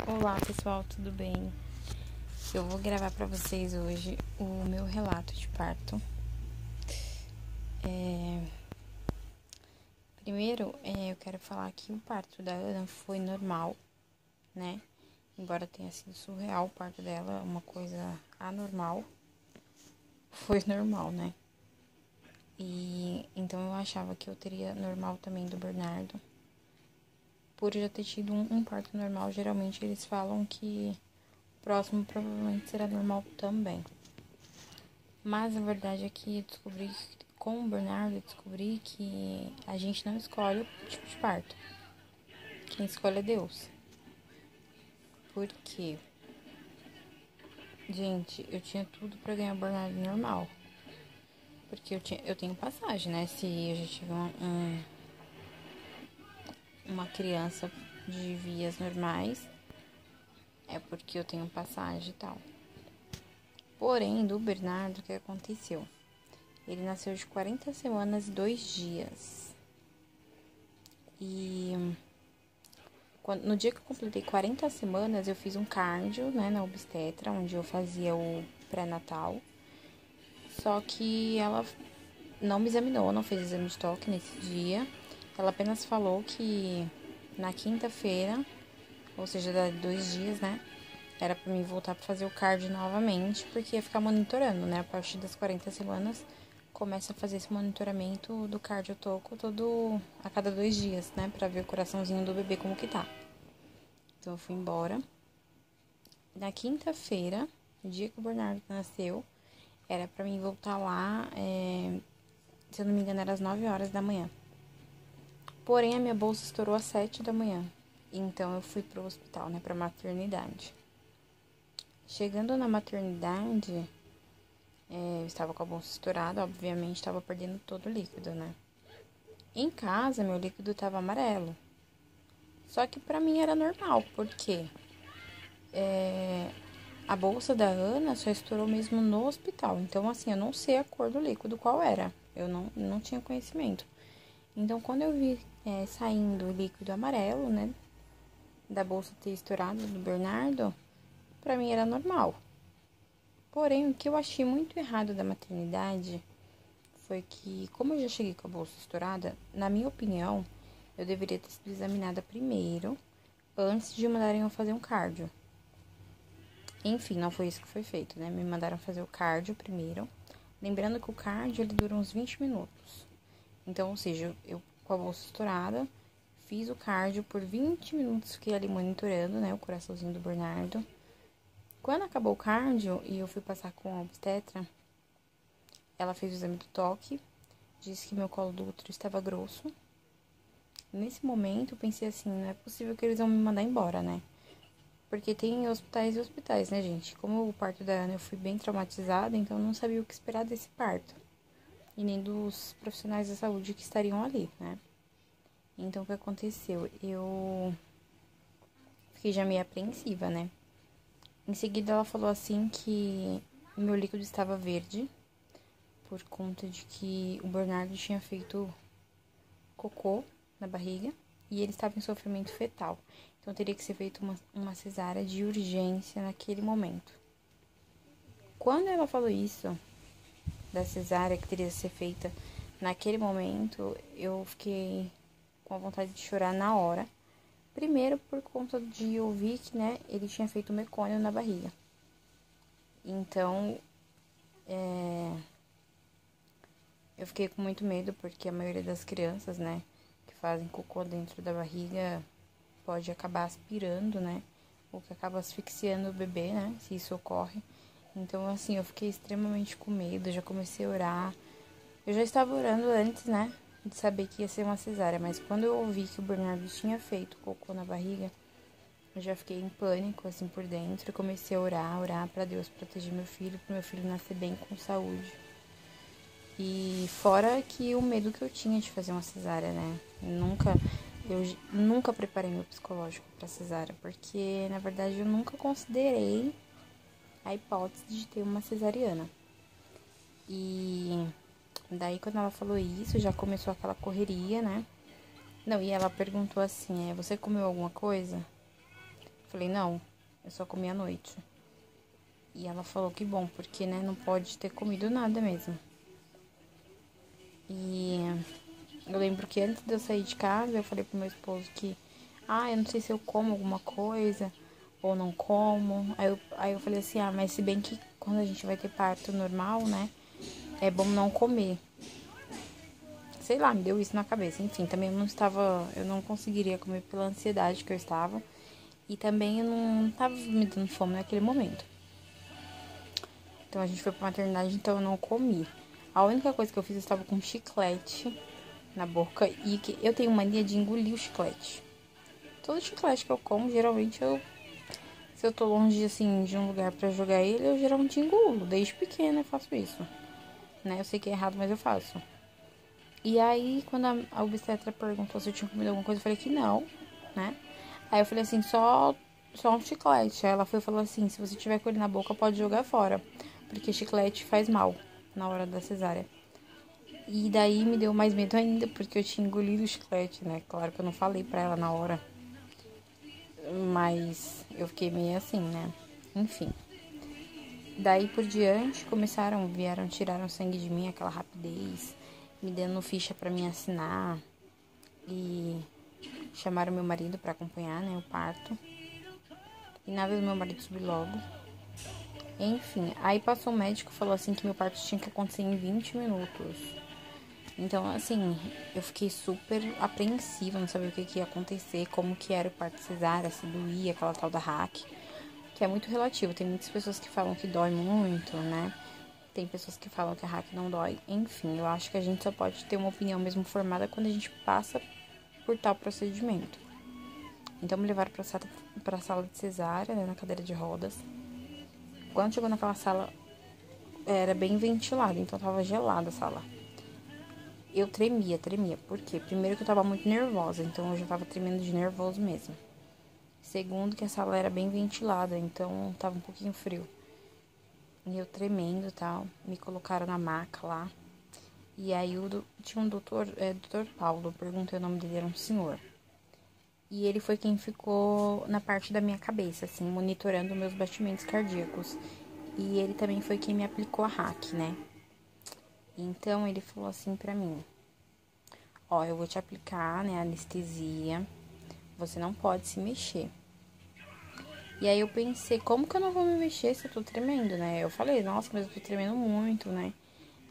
Olá pessoal, tudo bem? Eu vou gravar para vocês hoje o meu relato de parto. Primeiro, eu quero falar que o parto da Ana foi normal, né? Embora tenha sido surreal o parto dela, uma coisa anormal, foi normal, né? E então eu achava que eu teria normal também do Bernardo. Por já ter tido um parto normal, geralmente eles falam que o próximo provavelmente será normal também. Mas a verdade é que com o Bernardo, eu descobri que a gente não escolhe o tipo de parto. Quem escolhe é Deus. Por quê? Gente, eu tinha tudo pra ganhar o Bernardo normal. Porque eu tenho passagem, né? Se eu já tive uma criança de vias normais, é porque eu tenho passagem e tal. Porém, do Bernardo, o que aconteceu? Ele nasceu de 40 semanas e 2 dias. E no dia que eu completei 40 semanas, eu fiz um cardio, né, na obstetra, onde eu fazia o pré-natal. Só que ela não me examinou, não fez exame de toque nesse dia. Ela apenas falou que na quinta-feira, ou seja, dá 2 dias, né, era pra mim voltar pra fazer o cardio novamente, porque ia ficar monitorando, né, a partir das 40 semanas. Começa a fazer esse monitoramento do cardiotoco a cada 2 dias, né? Pra ver o coraçãozinho do bebê como que tá. Então eu fui embora. Na quinta-feira, no dia que o Bernardo nasceu, era pra mim voltar lá, se eu não me engano, era às 9 horas da manhã. Porém, a minha bolsa estourou às 7 da manhã. Então eu fui pro hospital, né? Pra maternidade. Chegando na maternidade, eu estava com a bolsa estourada, obviamente estava perdendo todo o líquido, né? Em casa, meu líquido estava amarelo. Só que pra mim era normal, porque a bolsa da Ana só estourou mesmo no hospital. Então, assim, eu não sei a cor do líquido qual era. Eu não tinha conhecimento. Então, quando eu vi saindo o líquido amarelo, né, da bolsa ter estourado do Bernardo, pra mim era normal. Porém, o que eu achei muito errado da maternidade foi que, como eu já cheguei com a bolsa estourada, na minha opinião, eu deveria ter sido examinada primeiro, antes de mandarem eu fazer um cardio. Enfim, não foi isso que foi feito, né? Me mandaram fazer o cardio primeiro. Lembrando que o cardio, ele dura uns 20 minutos. Então, ou seja, eu com a bolsa estourada, fiz o cardio por 20 minutos, fiquei ali monitorando, né? O coraçãozinho do Bernardo. Quando acabou o cardio e eu fui passar com a obstetra, ela fez o exame do toque, disse que meu colo do útero estava grosso. Nesse momento, eu pensei assim, não é possível que eles vão me mandar embora, né? Porque tem hospitais e hospitais, né, gente? Como o parto da Ana eu fui bem traumatizada, então eu não sabia o que esperar desse parto. E nem dos profissionais da saúde que estariam ali, né? Então, o que aconteceu? Eu fiquei já meio apreensiva, né? Em seguida, ela falou assim que o meu líquido estava verde, por conta de que o Bernardo tinha feito cocô na barriga e ele estava em sofrimento fetal. Então, teria que ser feita uma cesárea de urgência naquele momento. Quando ela falou isso, da cesárea que teria que ser feita naquele momento, eu fiquei com a vontade de chorar na hora. Primeiro, por conta de ouvir que, né, ele tinha feito mecônio na barriga. Então, eu fiquei com muito medo, porque a maioria das crianças, né, que fazem cocô dentro da barriga pode acabar aspirando, né, ou que acaba asfixiando o bebê, né, se isso ocorre. Então, assim, eu fiquei extremamente com medo, já comecei a orar. Eu já estava orando antes, né, de saber que ia ser uma cesárea, mas quando eu ouvi que o Bernardo tinha feito cocô na barriga, eu já fiquei em pânico, assim, por dentro. Eu comecei a orar pra Deus proteger meu filho, pro meu filho nascer bem, com saúde. E fora que o medo que eu tinha de fazer uma cesárea, né, eu nunca preparei meu psicológico pra cesárea, porque, na verdade, eu nunca considerei a hipótese de ter uma cesariana. E daí, quando ela falou isso, já começou aquela correria, né? Não, e ela perguntou assim, você comeu alguma coisa? Eu falei, não, eu só comi à noite. E ela falou que bom, porque, né, não pode ter comido nada mesmo. E eu lembro que antes de eu sair de casa, eu falei pro meu esposo que, eu não sei se eu como alguma coisa ou não como. Aí eu falei assim, mas se bem que quando a gente vai ter parto normal, né, é bom não comer. Sei lá, me deu isso na cabeça. Enfim, também eu não conseguiria comer pela ansiedade que eu estava. E também eu não tava me dando fome naquele momento. Então a gente foi pra maternidade, então eu não comi. A única coisa que eu fiz, eu estava com chiclete na boca e que eu tenho mania de engolir o chiclete. Todo chiclete que eu como, geralmente se eu tô longe assim de um lugar pra jogar ele, eu geralmente engulo. Desde pequena eu faço isso, né? Eu sei que é errado, mas eu faço. E aí, quando a obstetra perguntou se eu tinha comido alguma coisa, eu falei que não, né? Aí eu falei assim, só um chiclete. Aí ela foi e falou assim, se você tiver com ele na boca, pode jogar fora, porque chiclete faz mal na hora da cesárea. E daí me deu mais medo ainda, porque eu tinha engolido o chiclete, né? Claro que eu não falei pra ela na hora, mas eu fiquei meio assim, né? Enfim. Daí por diante, tiraram sangue de mim, aquela rapidez, me dando ficha pra mim assinar. E chamaram meu marido pra acompanhar, né, o parto. E nada do meu marido subir logo. Enfim, aí passou o médico e falou assim que meu parto tinha que acontecer em 20 minutos. Então, assim, eu fiquei super apreensiva, não sabia o que ia acontecer, como que era o parto cesárea, se doía, aquela tal da hack, que é muito relativo. Tem muitas pessoas que falam que dói muito, né? Tem pessoas que falam que a hack não dói. Enfim, eu acho que a gente só pode ter uma opinião mesmo formada quando a gente passa por tal procedimento. Então, me levaram pra sala de cesárea, né, na cadeira de rodas. Quando chegou naquela sala, era bem ventilada, então tava gelada a sala. Eu tremia. Por quê? Primeiro que eu tava muito nervosa, então eu já tava tremendo de nervoso mesmo. Segundo que a sala era bem ventilada, então tava um pouquinho frio. E eu tremendo e tal, me colocaram na maca lá. E aí tinha um doutor Paulo, eu perguntei o nome dele, era um senhor. E ele foi quem ficou na parte da minha cabeça, assim, monitorando meus batimentos cardíacos. E ele também foi quem me aplicou a hack, né? Então, ele falou assim pra mim, eu vou te aplicar, né, anestesia, você não pode se mexer. E aí eu pensei, como que eu não vou me mexer se eu tô tremendo, né? Eu falei, nossa, mas eu tô tremendo muito, né?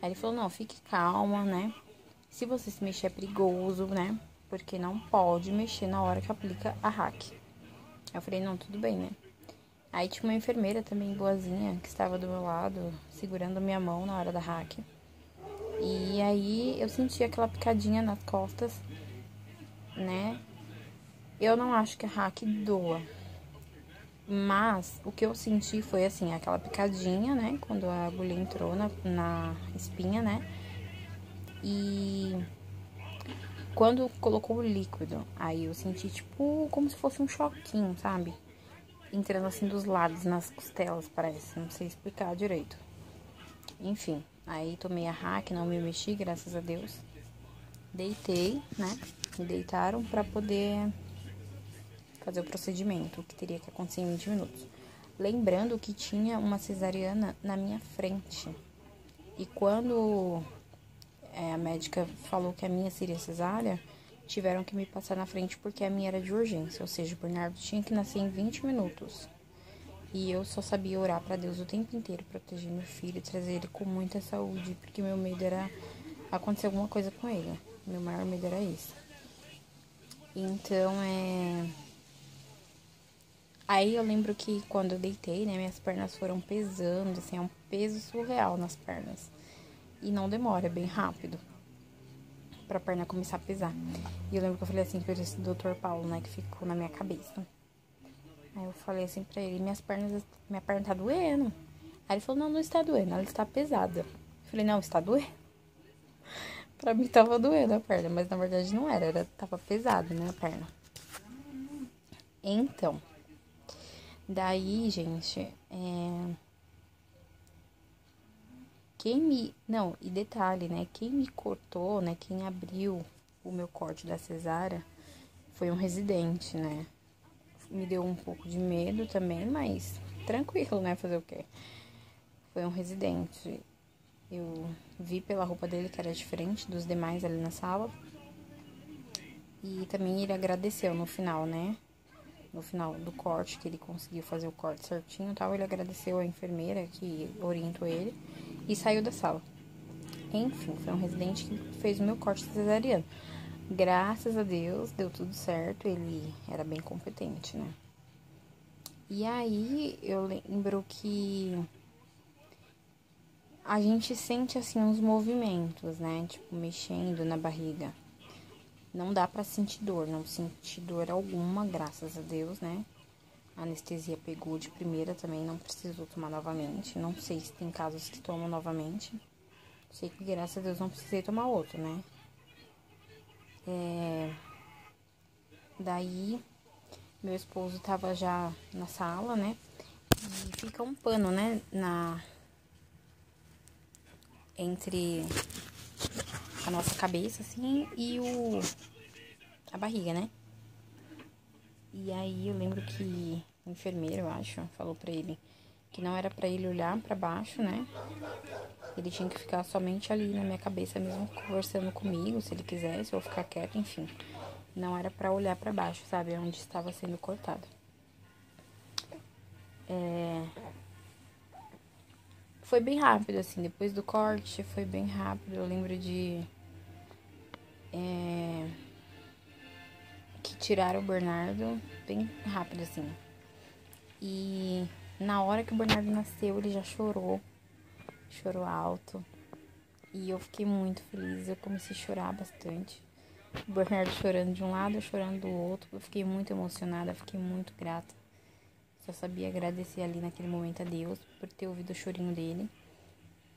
Aí ele falou, não, fique calma, né? Se você se mexer é perigoso, né? Porque não pode mexer na hora que aplica a hack. Aí eu falei, não, tudo bem, né? Aí tinha uma enfermeira também boazinha que estava do meu lado, segurando minha mão na hora da hack. E aí eu senti aquela picadinha nas costas, né? Eu não acho que a hack doa. Mas o que eu senti foi assim, aquela picadinha, né? Quando a agulha entrou na espinha, né? E quando colocou o líquido, aí eu senti tipo como se fosse um choquinho, sabe? Entrando assim dos lados, nas costelas, parece. Não sei explicar direito. Enfim, aí tomei a hack, não me mexi, graças a Deus. Deitei, né? Me deitaram pra poder fazer o procedimento, que teria que acontecer em 20 minutos. Lembrando que tinha uma cesariana na minha frente. E quando a médica falou que a minha seria cesárea, tiveram que me passar na frente porque a minha era de urgência. Ou seja, o Bernardo tinha que nascer em 20 minutos. E eu só sabia orar pra Deus o tempo inteiro, proteger meu filho, trazer ele com muita saúde, porque meu medo era acontecer alguma coisa com ele. Meu maior medo era isso. Então, Aí eu lembro que quando eu deitei, né, minhas pernas foram pesando, assim, é um peso surreal nas pernas. E não demora, é bem rápido pra perna começar a pesar. E eu lembro que eu falei assim pra esse doutor Paulo, né, que ficou na minha cabeça. Aí eu falei assim pra ele, minha perna tá doendo. Aí ele falou, não está doendo, ela está pesada. Eu falei, não, está doendo? Pra mim tava doendo a perna, mas na verdade não tava pesada, né, a perna. Então, daí, gente, Não, e detalhe, né, quem me cortou, né, quem abriu o meu corte da cesárea foi um residente, né. me deu um pouco de medo também, mas tranquilo, né? Fazer o quê? Foi um residente. Eu vi pela roupa dele que era diferente dos demais ali na sala. E também ele agradeceu no final, né? No final do corte, que ele conseguiu fazer o corte certinho e tal, ele agradeceu a enfermeira que orientou ele e saiu da sala. Enfim, foi um residente que fez o meu corte cesariano. Graças a Deus, deu tudo certo, ele era bem competente, né? E aí, eu lembro que a gente sente, assim, uns movimentos, né? Tipo, mexendo na barriga. Não dá pra sentir dor, não senti dor alguma, graças a Deus, né? A anestesia pegou de primeira também, não precisou tomar novamente. Não sei se tem casos que tomam novamente. Sei que, graças a Deus, não precisei tomar outro, né? Daí, meu esposo tava já na sala, né? E fica um pano, né? Entre a nossa cabeça, assim, e a barriga, né? E aí, eu lembro que o enfermeiro, eu acho, falou pra ele que não era pra ele olhar pra baixo, né? Ele tinha que ficar somente ali na minha cabeça mesmo, conversando comigo, se ele quisesse, ou ficar quieto, enfim. Não era pra olhar pra baixo, sabe? Onde estava sendo cortado. Foi bem rápido, assim, depois do corte, foi bem rápido. Eu lembro de... que tiraram o Bernardo bem rápido, assim. E na hora que o Bernardo nasceu, ele já chorou. Chorou alto. E eu fiquei muito feliz, eu comecei a chorar bastante. O Bernardo chorando de um lado, eu chorando do outro. Eu fiquei muito emocionada, fiquei muito grata. Só sabia agradecer ali naquele momento a Deus por ter ouvido o chorinho dele.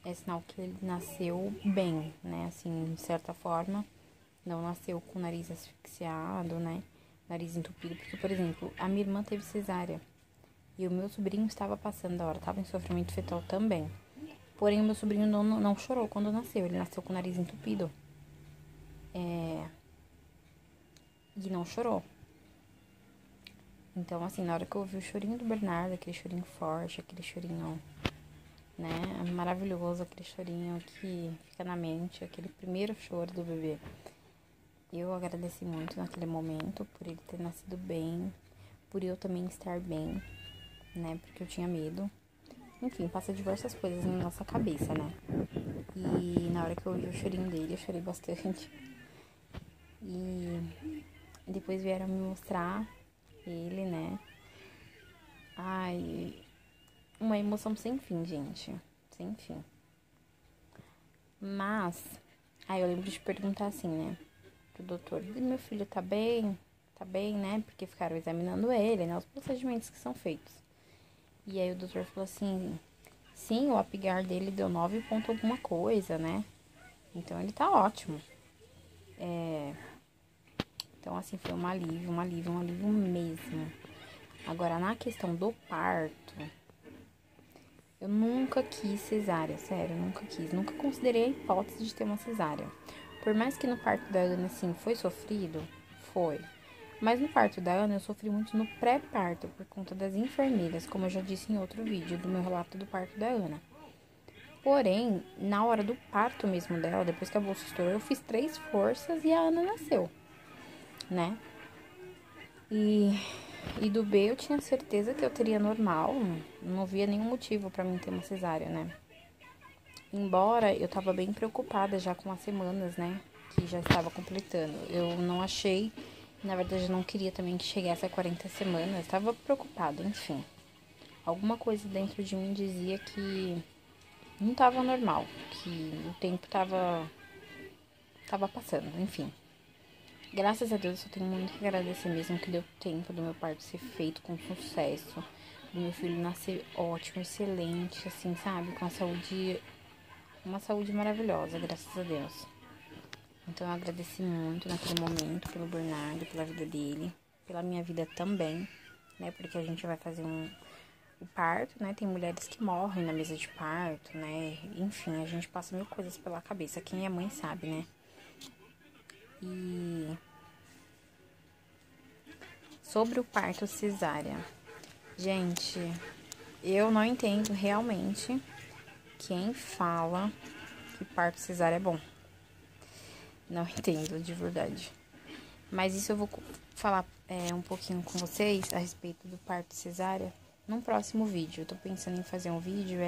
É sinal que ele nasceu bem, né? Assim, de certa forma. Não nasceu com o nariz asfixiado, né? Nariz entupido. Porque, por exemplo, a minha irmã teve cesárea. E o meu sobrinho estava passando da hora, estava em sofrimento fetal também. Porém, o meu sobrinho não chorou quando nasceu. Ele nasceu com o nariz entupido. E não chorou. Então, assim, na hora que eu ouvi o chorinho do Bernardo, aquele chorinho forte, aquele chorinho, né, maravilhoso, aquele chorinho que fica na mente, aquele primeiro choro do bebê. Eu agradeci muito naquele momento por ele ter nascido bem, por eu também estar bem, né, porque eu tinha medo. Enfim, passa diversas coisas na nossa cabeça, né. E na hora que eu ouvi o chorinho dele, eu chorei bastante. E depois vieram me mostrar ele, né. Ai, uma emoção sem fim, gente. Sem fim. Mas, aí eu lembro de perguntar assim, né, pro doutor: meu filho tá bem? Tá bem, né? Porque ficaram examinando ele, né, os procedimentos que são feitos. E aí o doutor falou assim: sim, o Apgar dele deu 9 ponto alguma coisa, né? Então ele tá ótimo. Então, assim, foi um alívio mesmo. Agora, na questão do parto, eu nunca quis cesárea, sério, nunca quis. Nunca considerei a hipótese de ter uma cesárea. Por mais que no parto da Ana, assim, foi sofrido, foi. Mas no parto da Ana, eu sofri muito no pré-parto, por conta das enfermeiras, como eu já disse em outro vídeo do meu relato do parto da Ana. Porém, na hora do parto mesmo dela, depois que a bolsa estourou, eu fiz 3 forças e a Ana nasceu, né? E do B eu tinha certeza que eu teria normal, não via nenhum motivo pra mim ter uma cesárea, né? Embora eu tava bem preocupada já com as semanas, né, que já estava completando. Eu não achei, na verdade eu não queria também que chegasse a 40 semanas, tava preocupada, enfim. Alguma coisa dentro de mim dizia que não tava normal, que o tempo tava passando, enfim. Graças a Deus eu só tenho muito que agradecer mesmo que deu tempo do meu parto ser feito com sucesso, do meu filho nascer ótimo, excelente, assim, sabe? Com a saúde, uma saúde maravilhosa, graças a Deus. Então eu agradeci muito naquele momento pelo Bernardo, pela vida dele, pela minha vida também, né? Porque a gente vai fazer o parto, né? Tem mulheres que morrem na mesa de parto, né? Enfim, a gente passa mil coisas pela cabeça. Quem é mãe sabe, né? E Sobre o parto cesárea. Gente, eu não entendo realmente quem fala que parto cesárea é bom. Não entendo, de verdade. Mas isso eu vou falar um pouquinho com vocês a respeito do parto cesárea num próximo vídeo. Eu tô pensando em fazer um vídeo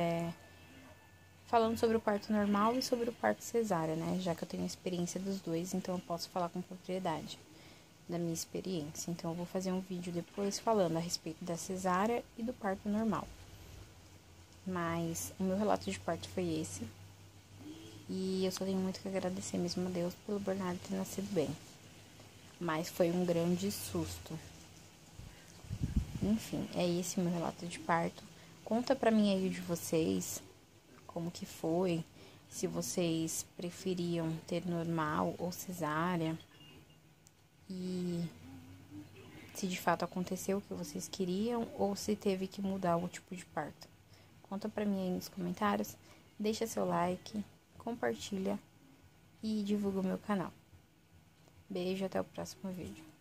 falando sobre o parto normal e sobre o parto cesárea, né? Já que eu tenho experiência dos dois, então eu posso falar com propriedade da minha experiência. Então eu vou fazer um vídeo depois falando a respeito da cesárea e do parto normal. Mas o meu relato de parto foi esse. E eu só tenho muito que agradecer mesmo a Deus pelo Bernardo ter nascido bem. Mas foi um grande susto. Enfim, é esse meu relato de parto. Conta pra mim aí de vocês como que foi, se vocês preferiam ter normal ou cesárea e se de fato aconteceu o que vocês queriam ou se teve que mudar o tipo de parto. Conta pra mim aí nos comentários, deixa seu like, compartilha e divulga o meu canal. Beijo, até o próximo vídeo.